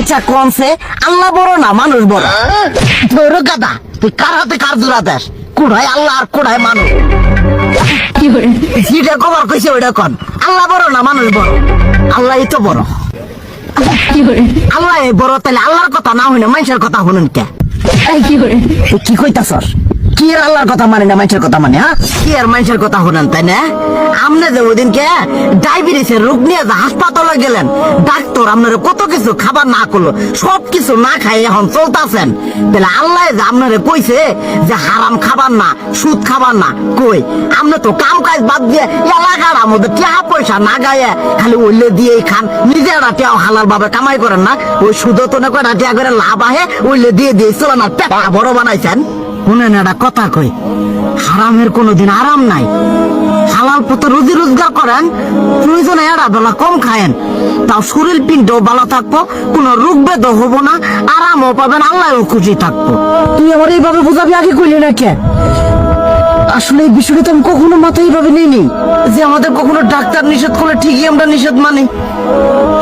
আচ্ছা কোনছে আল্লাহ বড় না মানুষ বড়? ধরো গাদা, তুই কার হাতে কার জোড়া দেশ? কুড়াই আল্লাহ আর কুড়াই মানুষ। যেটা কবার কইছে ওইটা কন। আল্লাহ বড় না মানুষ বড়? আল্লাহই তো বড়। আল্লাহ বড়, তাহলে আল্লাহর কথা না হইনা মানুষের কথা শুনুন কে? তুই কি কইতাছস? কি আর আল্লাহর কথা মানে না মানুষের কথা মানে? হ্যাঁ, কি আর মানুষের কথা শুনেন তাই না? আপনি যে ওদিনকে ডায়াবেটিসের রোগ নিয়ে যে হাসপাতালে গেলেন, ডাক্তার আপনার কত কিছু খাবার না করলো, সব কিছু না খাই এখন চলতেছেন, তাহলে আল্লাহ যে আপনারে কইছে যে হারাম খাবার না, সুদ খাবার না, কই আপনি তো কাম কাজ বাদ দিয়ে এলাকার মধ্যে টাকা পয়সা না গায়ে খালি ওইলে দিয়েই খান, নিজেরা টিয়াও হালাল ভাবে কামাই করেন না, ওই সুদ তো না কয়টা টিয়া করে লাভ আহে ওইলে দিয়ে দিয়ে চলে না, পেটা বড় বানাইছেন। শুনেন একটা কথা কই, হারামের কোনোদিন আরাম নাই। হালাল পথে রুজি রোজগার করেন, প্রয়োজনে এরা বেলা কম খায়েন, তাও শরীর পিণ্ডও ভালো থাকবো, কোন রোগ বেদ হবো না, আরামও পাবেন, আল্লাহও খুশি থাকবো। তুই আমার এইভাবে বুঝাবি আগে কইলি না কে? আসলে এই বিষয়টা তো আমি কখনো মাথায় এইভাবে নিইনি যে আমাদের কখনো ডাক্তার নিষেধ করলে ঠিকই আমরা নিষেধ মানি,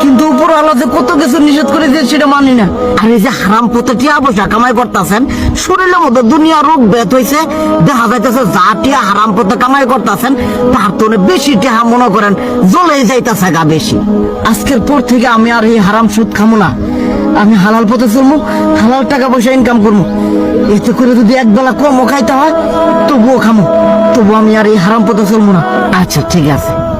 কিন্তু উপর আল্লাহ যে কত কিছু নিষেধ করে দিয়ে সেটা মানি না। আর এই যে হারাম পথে টিয়া পয়সা কামাই করতেছেন, শরীরের মধ্যে দুনিয়া রোগ বেদ হয়েছে, দেখা যাইতেছে যা টিয়া হারাম পথে কামাই করতেছেন তার তো বেশি টিয়া মনে করেন জ্বলে যাইতেছে গা বেশি। আজকের পর থেকে আমি আর এই হারাম সুদ খামো না, আমি হালাল পথে চলবো, হালাল টাকা পয়সা ইনকাম করবো। এতে করে যদি একবেলা কমও খাইতে হয় তবুও খামো, তবু আমি আর এই হারাম পথে চলবো না। আচ্ছা ঠিক আছে।